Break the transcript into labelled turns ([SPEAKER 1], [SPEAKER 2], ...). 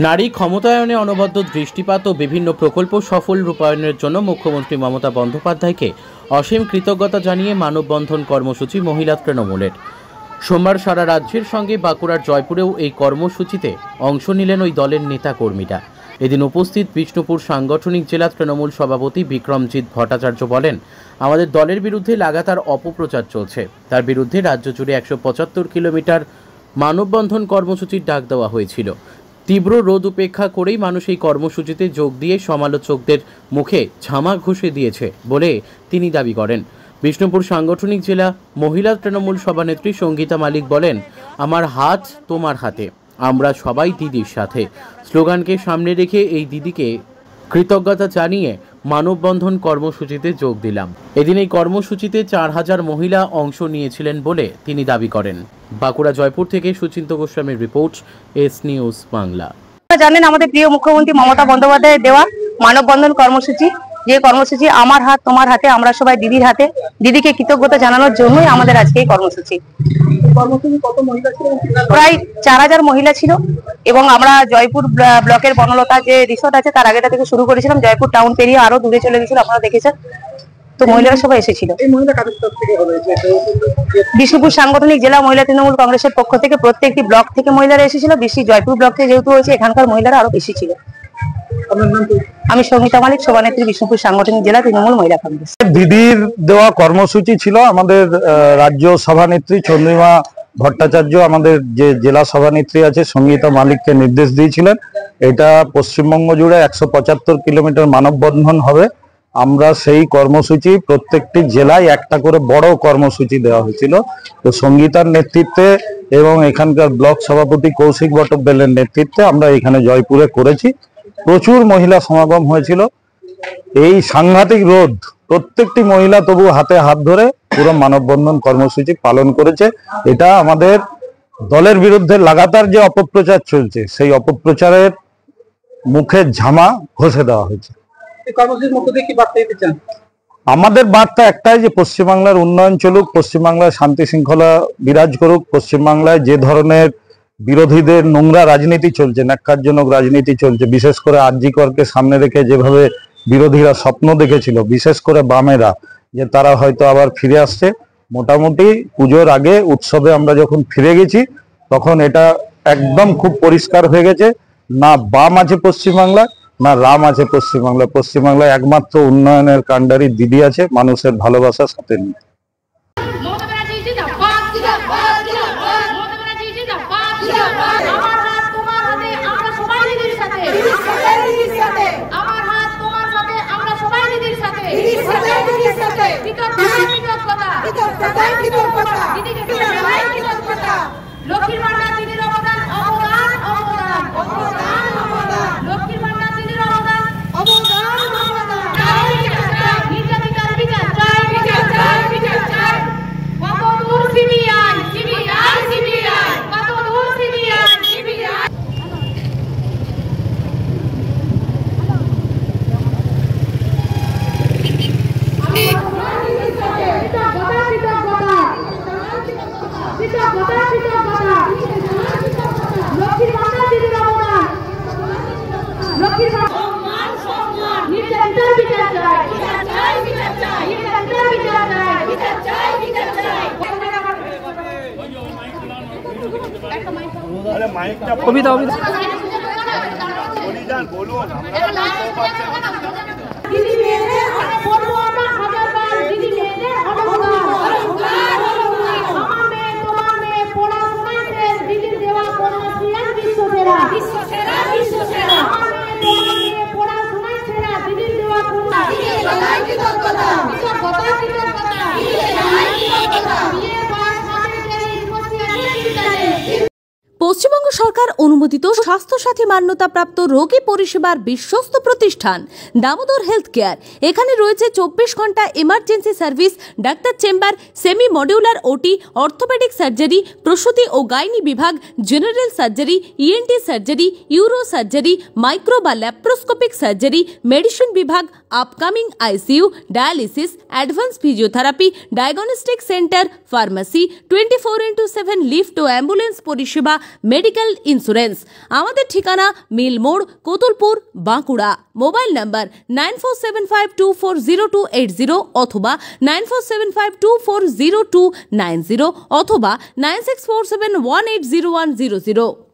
[SPEAKER 1] নারী ক্ষমতায়নে অনবদ্য দৃষ্টিপাত ও বিভিন্ন প্রকল্প সফল রূপায়ণের জন্য মুখ্যমন্ত্রী মমতা বন্দ্যোপাধ্যায়কে অসীম কৃতজ্ঞতা জানিয়ে মানববন্ধন কর্মসূচি মহিলা তৃণমূলের। সোমবার সারা রাজ্যের সঙ্গে বাঁকুড়ার জয়পুরেও এই কর্মসূচিতে অংশ নিলেন ওই দলের নেতা কর্মীরা। এদিন উপস্থিত বিষ্ণুপুর সাংগঠনিক জেলা তৃণমূল সভাপতি বিক্রমজিৎ ভট্টাচার্য বলেন, আমাদের দলের বিরুদ্ধে লাগাতার অপপ্রচার চলছে। তার বিরুদ্ধে রাজ্য জুড়ে 175 কিলোমিটার মানববন্ধন কর্মসূচির ডাক দেওয়া হয়েছিল। তীব্র রোদ উপেক্ষা করেই মানুষ এই কর্মসূচিতে যোগ দিয়ে সমালোচকদের মুখে ঝামা ঘষে দিয়েছে বলে তিনি দাবি করেন। বিষ্ণুপুর সাংগঠনিক জেলা মহিলা তৃণমূল সভানেত্রী সঙ্গীতা মালিক বলেন, আমার হাত তোমার হাতে, আমরা সবাই দিদির সাথে স্লোগানকে সামনে রেখে এই দিদিকে কৃতজ্ঞতা জানিয়ে মানববন্ধন কর্মসূচিতে যোগ দিলাম। এদিন এই কর্মসূচিতে 4000 মহিলা অংশ নিয়েছিলেন বলে তিনি দাবি করেন। বাঁকুড়া জয়পুর থেকে সুচিন্ত গোস্বামীর রিপোর্ট, এস নিউজ বাংলা।
[SPEAKER 2] জানেন আমাদের প্রিয় মুখ্যমন্ত্রী মমতা বন্দ্যোপাধ্যায়ের দেওয়া মানববন্ধন কর্মসূচি, যে কর্মসূচি আমার হাত তোমার হাতে, আমরা সবাই দিদির হাতে, দিদিকে কৃতজ্ঞতা জানানোর জন্যই আমাদের আজকে এই কর্মসূচি।
[SPEAKER 3] কত মহিলা ছিল?
[SPEAKER 2] প্রায় 4000 মহিলা ছিল এবং আমরা জয়পুর ব্লকের বনলতা যে রিসোর্ট আছে তার আগেটা থেকে শুরু করেছিলাম। জয়পুর টাউন পেরিয়ে আরো দূরে চলে গেছিল, আপনারা দেখেছেন। তো মহিলারা সবাই এসেছিল। বিষ্ণুপুর সাংগঠনিক জেলা মহিলা তৃণমূল কংগ্রেসের পক্ষ থেকে প্রত্যেকটি ব্লক থেকে মহিলারা এসেছিল। বেশি জয়পুর ব্লক থেকে যেহেতু হয়েছে, এখানকার মহিলারা আরো বেশি ছিল। আমি সঙ্গীতা মালিক, সভানেত্রী, বিষ্ণুপুর সাংগঠনিক জেলা তৃণমূল মহিলা কংগ্রেস।
[SPEAKER 3] দিদির দেওয়া কর্মসূচি ছিল। আমাদের রাজ্য সভানেত্রী চন্দ্রিমা ভট্টাচার্য আমাদের যে জেলা সভানেত্রী আছে সঙ্গীতা মালিককে নির্দেশ দিয়েছিলেন, এটা পশ্চিমবঙ্গ জুড়ে 175 কিলোমিটার মানববন্ধন হবে। আমরা সেই কর্মসূচি প্রত্যেকটি জেলায় একটা করে বড় কর্মসূচি দেওয়া হয়েছিল। তো সঙ্গীতার নেতৃত্বে এবং এখানকার ব্লক সভাপতি কৌশিক বটব্যালের নেতৃত্বে আমরা এখানে জয়পুরে করেছি। প্রচুর মহিলা সমাগম হয়েছিল। এই সাংঘাতিক রোদ, প্রত্যেকটি মহিলা তবু হাতে হাত ধরে পুরো মানববন্ধন কর্মসূচি পালন করেছে। এটা আমাদের দলের বিরুদ্ধে লাগাতার যে অপপ্রচার চলছে, সেই অপপ্রচারের মুখে ঝামা ঘষে দেওয়া হয়েছে। আমাদের বার্তা একটাই, যে পশ্চিমবাংলার উন্নয়ন চলুক, পশ্চিমবাংলায় শান্তি শৃঙ্খলা বিরাজ করুক। পশ্চিমবাংলায় যে ধরনের বিরোধীদের নোংরা রাজনীতি চলছে, ন্যাক্কারজনক রাজনীতি চলছে, বিশেষ করে আর.জি. করকে সামনে রেখে যেভাবে বিরোধীরা স্বপ্ন দেখেছিল, বিশেষ করে বামেরা, যে তারা হয়তো আবার ফিরে আসছে। মোটামুটি পুজোর আগে উৎসবে আমরা যখন ফিরে গেছি, তখন এটা একদম খুব পরিষ্কার হয়ে গেছে, না বাম আছে পশ্চিমবাংলায়, না রাম আছে পশ্চিমবাংলায়। পশ্চিমবাংলায় একমাত্র উন্নয়নের কাণ্ডারি দিদি আছে, মানুষের ভালোবাসার সাথে নিয়ে।
[SPEAKER 4] লক্ষ্মীর ভান্ডার দিদির অবদান, অবদান, অবদান, অবদান, অবদান, লক্ষ্মীর ভান্ডার দিদির অবদান, অবদান, অবদান, নির্যাতিতার বিচার চাই, বিচার চাই, বিচার চাই। কত দূর সিবিআই, সিবিআই, সিবিআই, কত দূর সিবিআই, সিবিআই।
[SPEAKER 3] কবিতা
[SPEAKER 5] পশ্চিমবঙ্গ সরকার অনুমোদিত স্বাস্থ্যসাথী মান্যতাপ্রাপ্ত রোগী পরিষেবার বিশ্বস্ত প্রতিষ্ঠান দামোদর হেলথ কেয়ার। এখানে রয়েছে 24 ঘন্টা emergency service, doctor chamber, semi modular OT, orthopaedic surgery, প্রসূতি ও গাইনি বিভাগ, general surgery, ENT surgery, uro surgery, micro বা ল্যাপ্রোস্কোপিক সার্জারি, মেডিসিন বিভাগ, upcoming ICU, dialysis, advance physiotherapy, diagnostic centre, pharmacy, 24x7 lift ও ambulance পরিষেবা, medical insurance. আমাদের ঠিকানা মিল মোড়, কোতুলপুর, বাঁকুড়া। মোবাইল নাম্বার 9475240280 অথবা 9475240290 অথবা 9647180100।